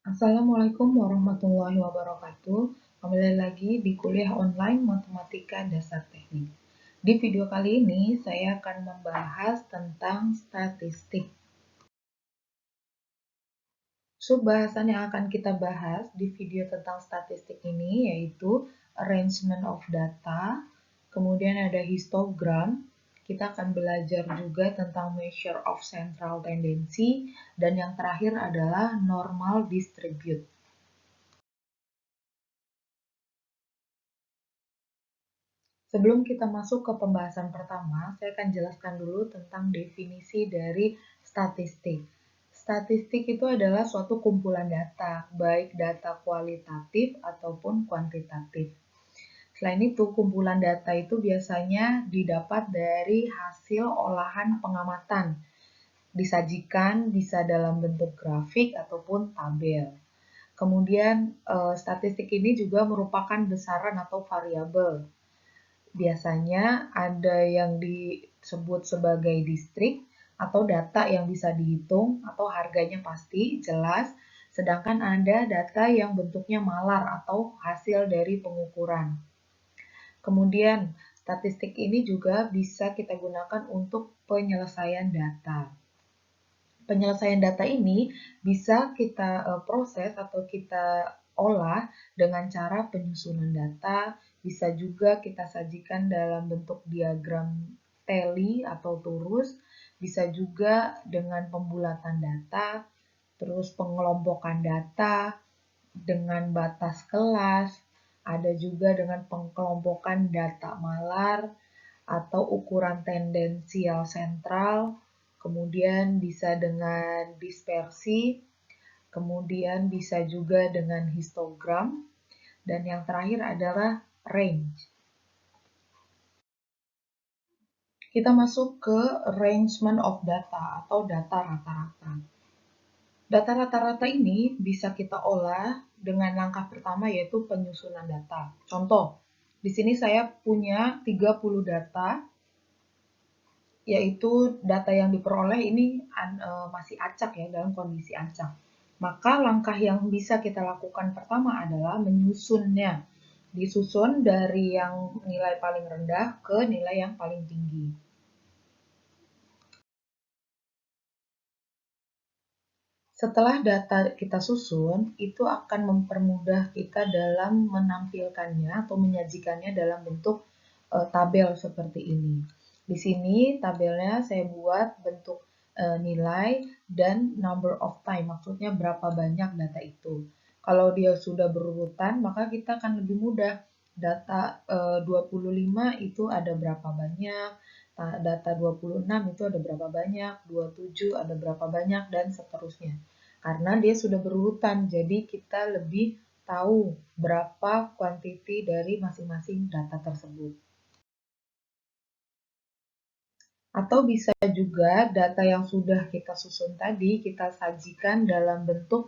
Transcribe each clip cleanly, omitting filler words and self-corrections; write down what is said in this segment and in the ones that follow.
Assalamualaikum warahmatullahi wabarakatuh. Kembali lagi di kuliah online Matematika Dasar Teknik. Di video kali ini saya akan membahas tentang statistik. Bahasan yang akan kita bahas di video tentang statistik ini yaitu arrangement of data, kemudian ada histogram, kita akan belajar juga tentang measure of central tendency, dan yang terakhir adalah normal distribute. Sebelum kita masuk ke pembahasan pertama, saya akan jelaskan dulu tentang definisi dari statistik. Statistik itu adalah suatu kumpulan data, baik data kualitatif ataupun kuantitatif. Selain itu, kumpulan data itu biasanya didapat dari hasil olahan pengamatan. Disajikan bisa dalam bentuk grafik ataupun tabel. Kemudian, statistik ini juga merupakan besaran atau variabel. Biasanya ada yang disebut sebagai distrik atau data yang bisa dihitung atau harganya pasti, jelas, sedangkan ada data yang bentuknya malar atau hasil dari pengukuran. Kemudian, statistik ini juga bisa kita gunakan untuk penyelesaian data. Penyelesaian data ini bisa kita proses atau kita olah dengan cara penyusunan data, bisa juga kita sajikan dalam bentuk diagram teli atau turus, bisa juga dengan pembulatan data, terus pengelompokan data dengan batas kelas, ada juga dengan pengelompokan data malar atau ukuran tendensial sentral, kemudian bisa dengan dispersi, kemudian bisa juga dengan histogram, dan yang terakhir adalah range. Kita masuk ke arrangement of data atau data rata-rata. Data rata-rata ini bisa kita olah dengan langkah pertama yaitu penyusunan data. Contoh, di sini saya punya 30 data, yaitu data yang diperoleh ini masih acak ya, dalam kondisi acak. Maka langkah yang bisa kita lakukan pertama adalah menyusunnya. Disusun dari yang nilai paling rendah ke nilai yang paling tinggi. Setelah data kita susun, itu akan mempermudah kita dalam menampilkannya atau menyajikannya dalam bentuk tabel seperti ini. Di sini tabelnya saya buat bentuk nilai dan number of time, maksudnya berapa banyak data itu. Kalau dia sudah berurutan, maka kita akan lebih mudah. Data 25 itu ada berapa banyak, data 26 itu ada berapa banyak, 27 ada berapa banyak, dan seterusnya. Karena dia sudah berurutan, jadi kita lebih tahu berapa kuantiti dari masing-masing data tersebut. Atau bisa juga data yang sudah kita susun tadi kita sajikan dalam bentuk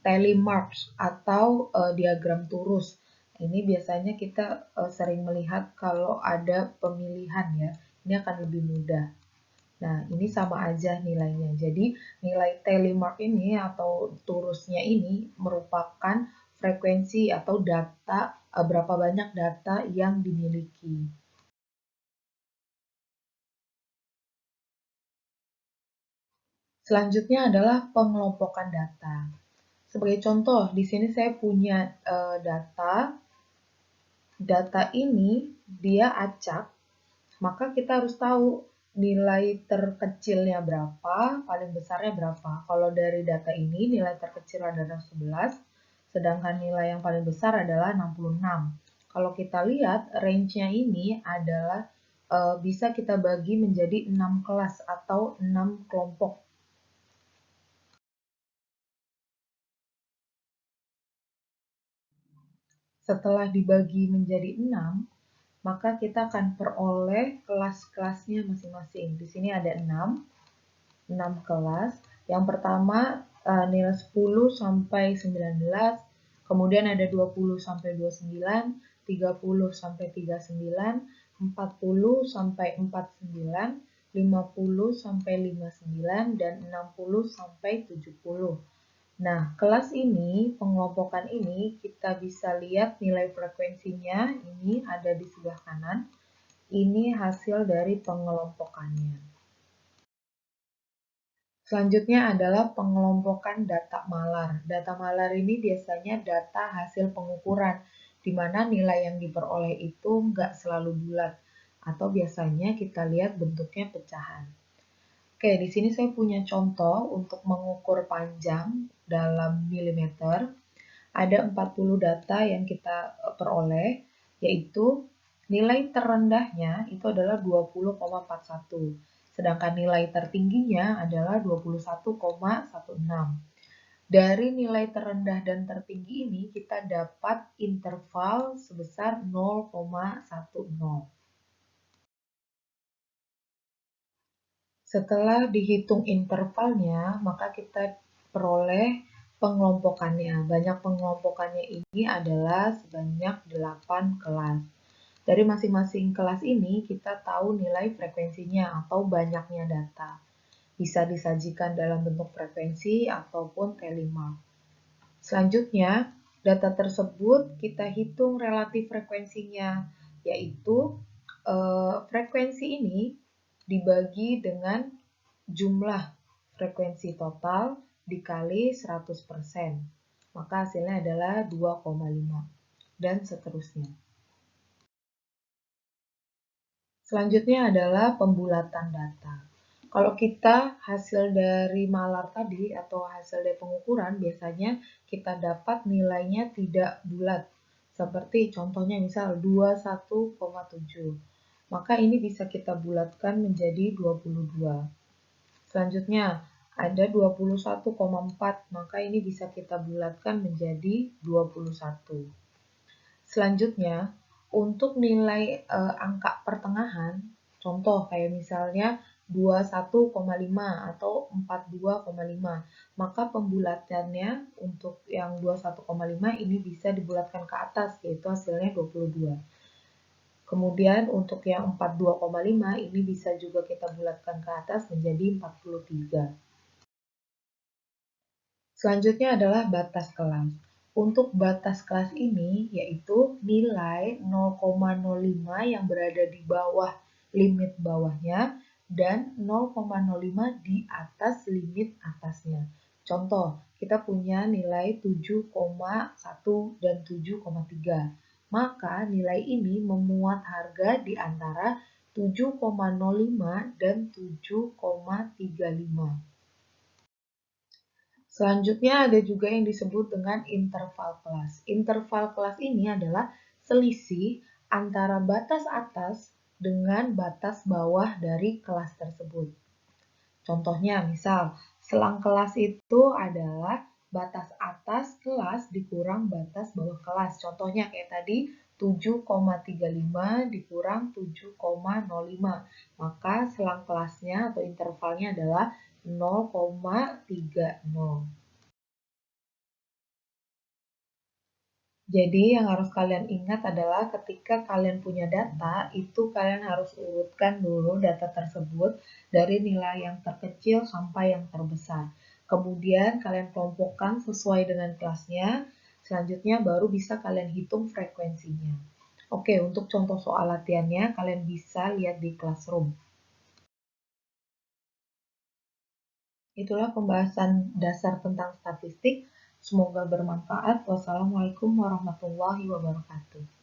tally marks atau diagram turus. Ini biasanya kita sering melihat kalau ada pemilihan ya. Ini akan lebih mudah. Nah, ini sama aja nilainya. Jadi, nilai tally mark ini atau turusnya ini merupakan frekuensi atau data, berapa banyak data yang dimiliki. Selanjutnya adalah pengelompokan data. Sebagai contoh, di sini saya punya data ini dia acak, maka kita harus tahu nilai terkecilnya berapa, paling besarnya berapa. Kalau dari data ini nilai terkecil adalah 11, sedangkan nilai yang paling besar adalah 66. Kalau kita lihat range-nya ini adalah bisa kita bagi menjadi 6 kelas atau 6 kelompok. Setelah dibagi menjadi 6, maka kita akan peroleh kelas-kelasnya masing-masing. Di sini ada 6 kelas. Yang pertama nilai 10 sampai 19, kemudian ada 20 sampai 29, 30 sampai 39, 40 sampai 49, 50 sampai 59, dan 60 sampai 70. Nah, kelas ini, pengelompokan ini, kita bisa lihat nilai frekuensinya, ini ada di sebelah kanan. Ini hasil dari pengelompokannya. Selanjutnya adalah pengelompokan data malar. Data malar ini biasanya data hasil pengukuran, di mana nilai yang diperoleh itu nggak selalu bulat, atau biasanya kita lihat bentuknya pecahan. Oke, di sini saya punya contoh untuk mengukur panjang dalam milimeter. Ada 40 data yang kita peroleh, yaitu nilai terendahnya itu adalah 20,41, sedangkan nilai tertingginya adalah 21,16. Dari nilai terendah dan tertinggi ini kita dapat interval sebesar 0,10. Setelah dihitung intervalnya, maka kita peroleh pengelompokannya. Banyak pengelompokannya ini adalah sebanyak 8 kelas. Dari masing-masing kelas ini, kita tahu nilai frekuensinya atau banyaknya data. Bisa disajikan dalam bentuk frekuensi ataupun T5. Selanjutnya, data tersebut kita hitung relatif frekuensinya, yaitu frekuensi ini dibagi dengan jumlah frekuensi total dikali 100%. Maka hasilnya adalah 2,5 dan seterusnya. Selanjutnya adalah pembulatan data. Kalau kita hasil dari malar tadi atau hasil dari pengukuran, biasanya kita dapat nilainya tidak bulat. Seperti contohnya misal 21,7. Maka ini bisa kita bulatkan menjadi 22. Selanjutnya ada 21,4, maka ini bisa kita bulatkan menjadi 21. Selanjutnya, untuk nilai angka pertengahan, contoh kayak misalnya 21,5 atau 42,5, maka pembulatannya untuk yang 21,5 ini bisa dibulatkan ke atas, yaitu hasilnya 22. Kemudian untuk yang 42,5 ini bisa juga kita bulatkan ke atas menjadi 43. Selanjutnya adalah batas kelas. Untuk batas kelas ini yaitu nilai 0,05 yang berada di bawah limit bawahnya dan 0,05 di atas limit atasnya. Contoh, kita punya nilai 7,1 dan 7,3. Maka nilai ini memuat harga di antara 7,05 dan 7,35. Selanjutnya ada juga yang disebut dengan interval kelas. Interval kelas ini adalah selisih antara batas atas dengan batas bawah dari kelas tersebut. Contohnya, misal selang kelas itu adalah batas atas kelas dikurang batas bawah kelas. Contohnya kayak tadi 7,35 dikurang 7,05. Maka selang kelasnya atau intervalnya adalah 0,30. Jadi yang harus kalian ingat adalah ketika kalian punya data, itu kalian harus urutkan dulu data tersebut dari nilai yang terkecil sampai yang terbesar. Kemudian kalian kelompokkan sesuai dengan kelasnya, selanjutnya baru bisa kalian hitung frekuensinya. Oke, untuk contoh soal latihannya, kalian bisa lihat di Classroom. Itulah pembahasan dasar tentang statistik. Semoga bermanfaat. Wassalamualaikum warahmatullahi wabarakatuh.